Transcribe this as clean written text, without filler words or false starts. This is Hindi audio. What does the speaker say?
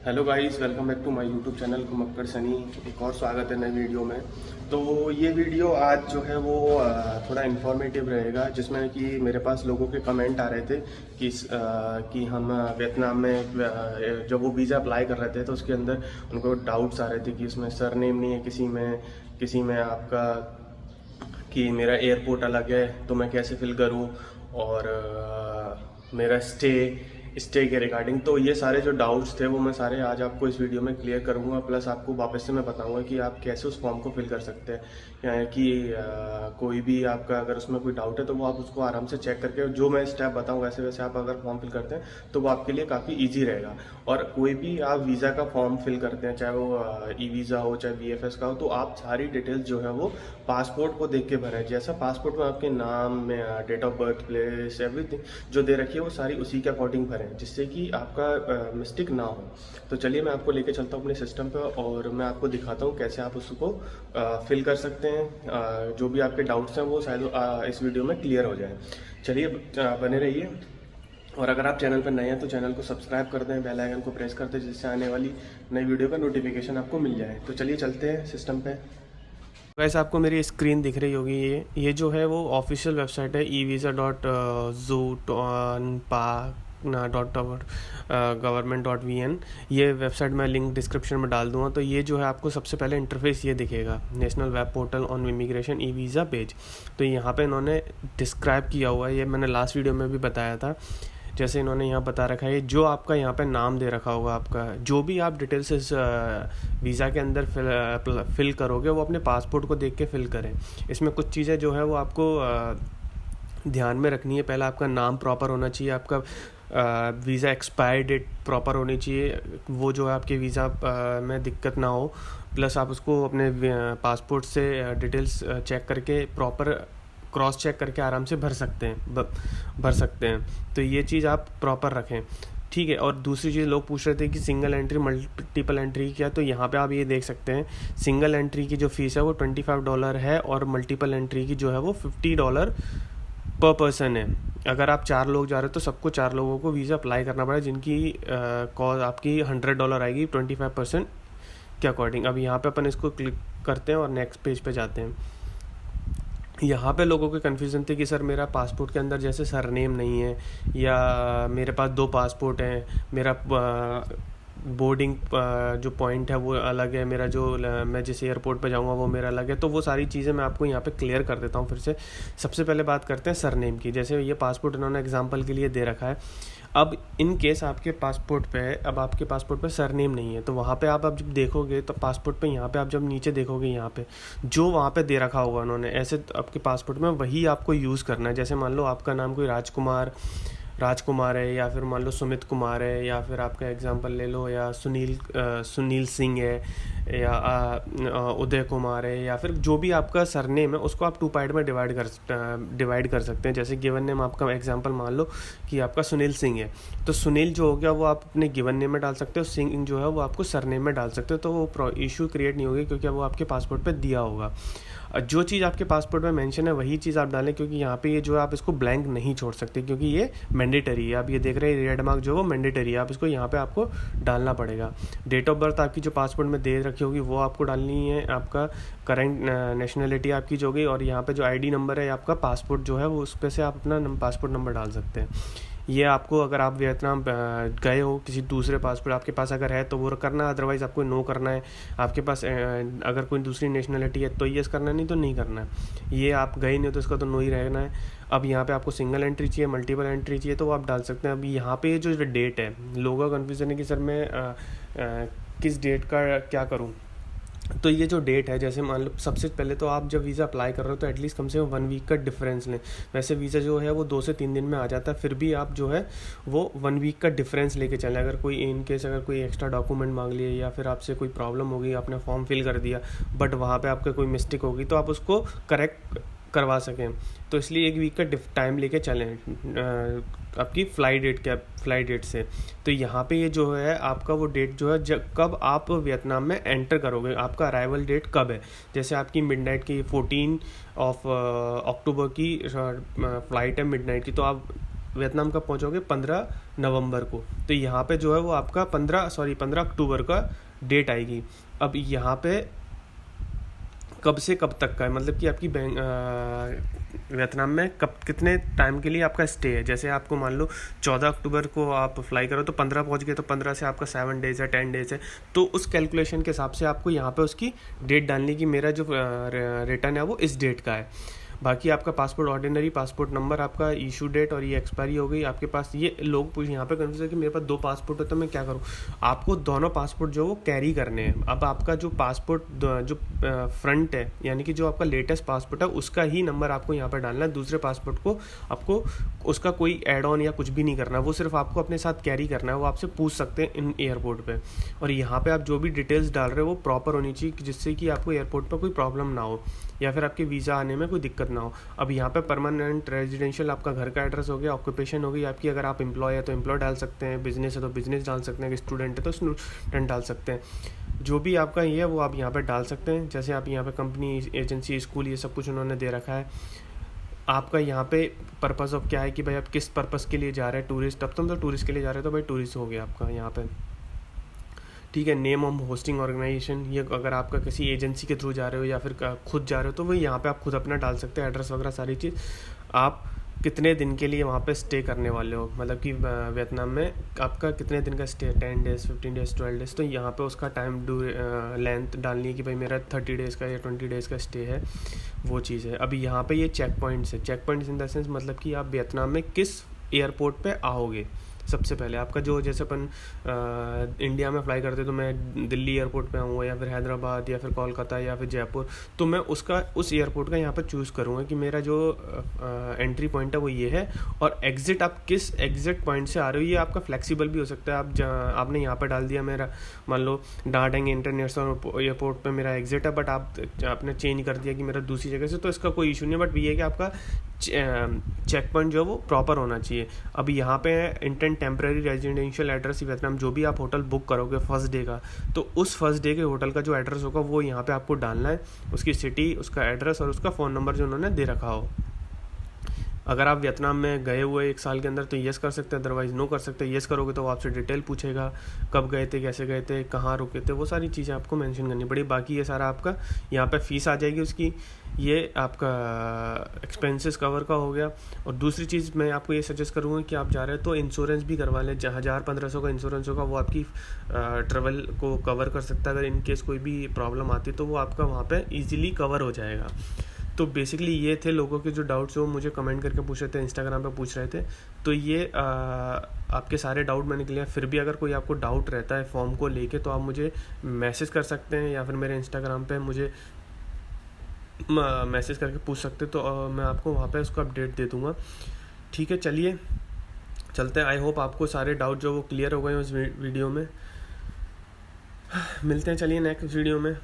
Hello guys, welcome back to my YouTube channel Ghumakkad Sunny. एक और स्वागत है नए वीडियो में। तो ये वीडियो आज जो है वो थोड़ा इन्फॉर्मेटिव रहेगा, जिसमें कि मेरे पास लोगों के कमेंट आ रहे थे कि हम वियतनाम में जब वो वीज़ा अप्लाई कर रहे थे तो उसके अंदर उनको डाउट्स आ रहे थे कि उसमें सरनेम नहीं है, किसी में आपका कि मेरा एयरपोर्ट अलग है तो मैं कैसे फिल करूं, और मेरा स्टे के रिगार्डिंग। तो ये सारे जो डाउट्स थे वो मैं सारे आज आपको इस वीडियो में क्लियर करूंगा, प्लस आपको वापस से मैं बताऊंगा कि आप कैसे उस फॉर्म को फिल कर सकते हैं। यानी कि कोई भी आपका अगर उसमें कोई डाउट है तो वो आप उसको आराम से चेक करके जो मैं स्टेप बताऊँ वैसे वैसे आप अगर फॉर्म फिल करते हैं तो वो आपके लिए काफ़ी ईजी रहेगा। और कोई भी आप वीज़ा का फॉर्म फिल करते हैं, चाहे वो ई वीज़ा हो चाहे VFS का हो, तो आप सारी डिटेल्स जो है वो पासपोर्ट को देख के भरें। जैसा पासपोर्ट में आपके नाम में date of birth, place, everything जो दे रखी है वो सारी उसी के अकॉर्डिंग भरें, जिससे कि आपका मिस्टेक ना हो। तो चलिए मैं आपको लेके चलता हूँ अपने सिस्टम पे और मैं आपको दिखाता हूँ कैसे आप उसको फिल कर सकते हैं। जो भी आपके डाउट्स हैं वो शायद इस वीडियो में क्लियर हो जाए। चलिए बने रहिए। और अगर आप चैनल पर नए हैं तो चैनल को सब्सक्राइब कर दें, बेल आइकन को प्रेस कर दें, जिससे आने वाली नई वीडियो का नोटिफिकेशन आपको मिल जाए। तो चलिए चलते हैं सिस्टम पे। वैसे आपको मेरी स्क्रीन दिख रही होगी, ये जो है वो ऑफिशियल वेबसाइट है evisa.zoo.gov.vn। ये वेबसाइट मैं लिंक डिस्क्रिप्शन में डाल दूंगा। तो ये जो है आपको सबसे पहले इंटरफेस ये दिखेगा, national web portal on immigration e visa page. तो यहाँ पे इन्होंने डिस्क्राइब किया हुआ है, ये मैंने लास्ट वीडियो में भी बताया था। जैसे इन्होंने यहाँ बता रखा है, जो आपका यहाँ पे नाम दे रखा होगा, आपका जो भी आप डिटेल्स इस वीज़ा के अंदर फिल करोगे वो अपने पासपोर्ट को देख के फिल करें। इसमें कुछ चीज़ें जो है वो आपको ध्यान में रखनी है। पहला आपका नाम प्रॉपर होना चाहिए, आपका वीज़ा एक्सपायर डेट प्रॉपर होनी चाहिए, वो जो है आपके वीज़ा में दिक्कत ना हो। प्लस आप उसको अपने पासपोर्ट से डिटेल्स चेक करके प्रॉपर क्रॉस चेक करके आराम से भर सकते हैं। तो ये चीज़ आप प्रॉपर रखें, ठीक है। और दूसरी चीज़ लोग पूछ रहे थे कि सिंगल एंट्री मल्टीपल एंट्री क्या, तो यहाँ पे आप ये देख सकते हैं सिंगल एंट्री की जो फ़ीस है वो $25 है और मल्टीपल एंट्री की जो है वो $50 पर पर्सन है। अगर आप 4 लोग जा रहे हो तो सबको 4 लोगों को वीज़ा अप्लाई करना पड़ेगा, जिनकी कॉस्ट आपकी $100 आएगी 25% के अकॉर्डिंग। अब यहाँ पे अपन इसको क्लिक करते हैं और नेक्स्ट पेज पे जाते हैं। यहाँ पे लोगों के कन्फ्यूज़न थे कि सर मेरा पासपोर्ट के अंदर जैसे सरनेम नहीं है, या मेरे पास 2 पासपोर्ट हैं, मेरा बोर्डिंग जो पॉइंट है वो अलग है, मेरा जो मैं जिस एयरपोर्ट पे जाऊँगा वो मेरा अलग है। तो वो सारी चीज़ें मैं आपको यहाँ पे क्लियर कर देता हूँ फिर से। सबसे पहले बात करते हैं सरनेम की। जैसे ये पासपोर्ट इन्होंने एग्जांपल के लिए दे रखा है। अब इन केस आपके पासपोर्ट पे सरनेम नहीं है, तो वहाँ पे आप अब जब देखोगे तो पासपोर्ट पे यहाँ पे आप जब नीचे देखोगे, यहाँ पे जो वहाँ पे दे रखा होगा उन्होंने ऐसे आपके पासपोर्ट में वही आपको यूज़ करना है। जैसे मान लो आपका नाम कोई राजकुमार है, या फिर मान लो सुमित कुमार है, या फिर आपका एग्जांपल ले लो या सुनील सिंह है, या उदय कुमार है, या फिर जो भी आपका सरनेम है उसको आप 2 पार्ट में डिवाइड कर सकते हैं। जैसे गिवन नेम आपका एग्जांपल मान लो कि आपका सुनील सिंह है, तो सुनील जो हो गया वो आप अपने गिवन नेम में डाल सकते हो, सिंह जो है वो आपको सरनेम में डाल सकते हो। तो वो इशू क्रिएट नहीं होगी, क्योंकि वो आपके पासपोर्ट पे दिया होगा। जो चीज़ आपके पासपोर्ट में मेंशन है वही चीज़ आप डालें, क्योंकि यहाँ पे ये जो है आप इसको ब्लैंक नहीं छोड़ सकते, क्योंकि ये मैंडेटरी है। आप ये देख रहे हैं रेड मार्क जो है वो मैंडेटरी है, आप इसको यहाँ पे आपको डालना पड़ेगा। डेट ऑफ बर्थ आपकी जो पासपोर्ट में दे रखी होगी वो आपको डालनी है, आपका करेंट नेशनलिटी आपकी जो होगी, और यहाँ पे जो ID नंबर है आपका पासपोर्ट जो है वो उस पर से आप अपना पासपोर्ट नंबर डाल सकते हैं। ये आपको अगर आप वियतनाम गए हो किसी दूसरे पासपोर्ट आपके पास अगर है तो वो करना, अदरवाइज़ आपको नो करना है। आपके पास अगर कोई दूसरी नेशनलिटी है तो येस करना, नहीं तो नहीं करना है। ये आप गए नहीं हो तो इसका तो नो ही रहना है। अब यहाँ पे आपको सिंगल एंट्री चाहिए, मल्टीपल एंट्री चाहिए, तो वो आप डाल सकते हैं। अब यहाँ पे जो डेट है, लोगों का कन्फ्यूज़न है कि सर मैं किस डेट का क्या करूँ। तो ये जो डेट है, जैसे मान लो सबसे पहले तो आप जब वीज़ा अप्लाई कर रहे हो तो एटलीस्ट कम से कम 1 वीक का डिफरेंस लें। वैसे वीज़ा जो है वो 2 से 3 दिन में आ जाता है, फिर भी आप जो है वो 1 वीक का डिफरेंस लेके चलें। अगर कोई इन केस अगर कोई एक्स्ट्रा डॉक्यूमेंट मांग लिए, या फिर आपसे कोई प्रॉब्लम होगी, आपने फॉर्म फिल कर दिया बट वहाँ पे आपका कोई मिस्टेक होगी, तो आप उसको करेक्ट करवा सकें। तो इसलिए 1 वीक का टाइम लेके चलें आपकी फ्लाइट डेट से। तो यहाँ पे ये जो है आपका वो डेट जो है कब आप वियतनाम में एंटर करोगे, आपका अराइवल डेट कब है। जैसे आपकी मिडनाइट की 14 अक्टूबर की फ्लाइट है मिडनाइट की, तो आप वियतनाम कब पहुँचोगे? 15 नवंबर को। तो यहाँ पे जो है वो आपका 15 अक्टूबर का डेट आएगी। अब यहाँ पे कब से कब तक का है, मतलब कि आपकी वियतनाम में कब कितने टाइम के लिए आपका स्टे है। जैसे आपको मान लो 14 अक्टूबर को आप फ्लाई करो तो 15 पहुंच गए, तो 15 से आपका 7 डेज़ है, 10 डेज़ है। तो उस कैलकुलेशन के हिसाब से आपको यहाँ पे उसकी डेट डालने की, मेरा जो रिटर्न है वो इस डेट का है। बाकी आपका पासपोर्ट, ऑर्डिनरी पासपोर्ट नंबर, आपका इशू डेट और ये एक्सपायरी हो गई आपके पास। ये लोग यहाँ पे कन्फ्यूज है कि मेरे पास 2 पासपोर्ट है तो मैं क्या करूँ। आपको दोनों पासपोर्ट जो वो कैरी करने हैं। अब आपका जो पासपोर्ट जो फ्रंट है, यानी कि जो आपका लेटेस्ट पासपोर्ट है, उसका ही नंबर आपको यहाँ पर डालना है। दूसरे पासपोर्ट को आपको उसका कोई एड ऑन या कुछ भी नहीं करना, वो सिर्फ आपको अपने साथ कैरी करना है। वो आपसे पूछ सकते हैं इन एयरपोर्ट पे। और यहाँ पे आप जो भी डिटेल्स डाल रहे हो वो प्रॉपर होनी चाहिए, जिससे कि आपको एयरपोर्ट पर कोई प्रॉब्लम ना हो या फिर आपके वीज़ा आने में कोई दिक्कत ना हो। अब यहाँ पे परमानेंट रेजिडेंशियल आपका घर का एड्रेस हो गया, ऑक्यूपेशन हो गई आपकी, अगर आप एम्प्लॉय है तो एम्प्लॉय डाल सकते हैं, बिजनेस है तो बिजनेस डाल सकते हैं, स्टूडेंट है तो स्टूडेंट डाल सकते हैं। जो भी आपका ये है वो आप यहाँ पे डाल सकते हैं। जैसे आप यहाँ पे कंपनी, एजेंसी, स्कूल, ये सब कुछ उन्होंने दे रखा है। आपका यहाँ पे पर्पज़ ऑफ क्या है कि भाई आप किस पर्पज़ के लिए जा रहे हैं, टूरिस्ट। अब तुम तो टूरिस्ट के लिए जा रहे हो तो भाई टूरिस्ट हो गया आपका यहाँ पे, ठीक है। नेम ऑफ होस्टिंग ऑर्गेनाइजेशन, ये अगर आपका किसी एजेंसी के थ्रू जा रहे हो या फिर खुद जा रहे हो तो वही यहाँ पे आप खुद अपना डाल सकते हैं, एड्रेस वगैरह सारी चीज़। आप कितने दिन के लिए वहाँ पे स्टे करने वाले हो, मतलब कि वियतनाम में आपका कितने दिन का स्टे है, 10 डेज़, 15 डेज़, 12 डेज़। तो यहाँ पे उसका टाइम लेंथ डालनी है कि भाई मेरा 30 डेज़ का या 20 डेज़ का स्टे है, वो चीज़ है। अभी यहाँ पे ये चेक पॉइंट्स है। Check points in the sense मतलब कि आप वियतनाम में किस एयरपोर्ट पे आओगे। सबसे पहले आपका जो, जैसे अपन इंडिया में फ्लाई करते तो मैं दिल्ली एयरपोर्ट पे आऊँगा या फिर हैदराबाद या फिर कोलकाता या फिर जयपुर, तो मैं उस एयरपोर्ट का यहाँ पर चूज़ करूँगा कि मेरा जो एंट्री पॉइंट है वो ये है। और एग्ज़िट आप किस एग्ज़िट पॉइंट से आ रहे हो, ये आपका फ्लेक्सिबल भी हो सकता है। आपने यहाँ पर डाल दिया मेरा, मान लो डाडेंग इंटरनेशनल एयरपोर्ट पर मेरा एग्ज़िट है, बट आपने चेंज कर दिया कि मेरा दूसरी जगह से, तो इसका कोई इशू नहीं है। बट ये है कि आपका चेक पॉइंट जो है वो प्रॉपर होना चाहिए। अब यहाँ पे intent temporary residential address Vietnam, जो भी आप होटल बुक करोगे फर्स्ट डे का, तो उस फर्स्ट डे के होटल का जो एड्रेस होगा वो यहाँ पे आपको डालना है, उसकी सिटी, उसका एड्रेस और उसका फ़ोन नंबर जो उन्होंने दे रखा हो। अगर आप वियतनाम में गए हुए 1 साल के अंदर तो येस कर सकते हैं, अदरवाइज़ नो कर सकते हैं। येस करोगे तो वो आपसे डिटेल पूछेगा, कब गए थे, कैसे गए थे, कहाँ रुके थे, वो सारी चीज़ें आपको मेंशन करनी पड़ी। बाकी ये सारा आपका यहाँ पे फ़ीस आ जाएगी उसकी, ये आपका एक्सपेंसेस कवर का हो गया। और दूसरी चीज़ मैं आपको ये सजेस्ट करूँगा कि आप जा रहे हो तो इंश्योरेंस भी करवा लें। 1000-1500 का इंश्योरेंस होगा, वो आपकी ट्रेवल को कवर कर सकता है। अगर इन केस कोई भी प्रॉब्लम आती तो वो आपका वहाँ पर ईजिली कवर हो जाएगा। तो बेसिकली ये थे लोगों के जो डाउट्स वो मुझे कमेंट करके पूछ रहे थे, इंस्टाग्राम पे पूछ रहे थे। तो ये आपके सारे डाउट मैंने क्लियर। फिर भी अगर कोई आपको डाउट रहता है फॉर्म को लेके तो आप मुझे मैसेज कर सकते हैं या फिर मेरे इंस्टाग्राम पे मुझे मैसेज करके पूछ सकते, तो मैं आपको वहाँ पे उसको अपडेट दे दूँगा। ठीक है, चलिए चलते हैं। आई होप आपको सारे डाउट जो वो क्लियर हो गए उस वीडियो में। मिलते हैं, चलिए नेक्स्ट वीडियो में।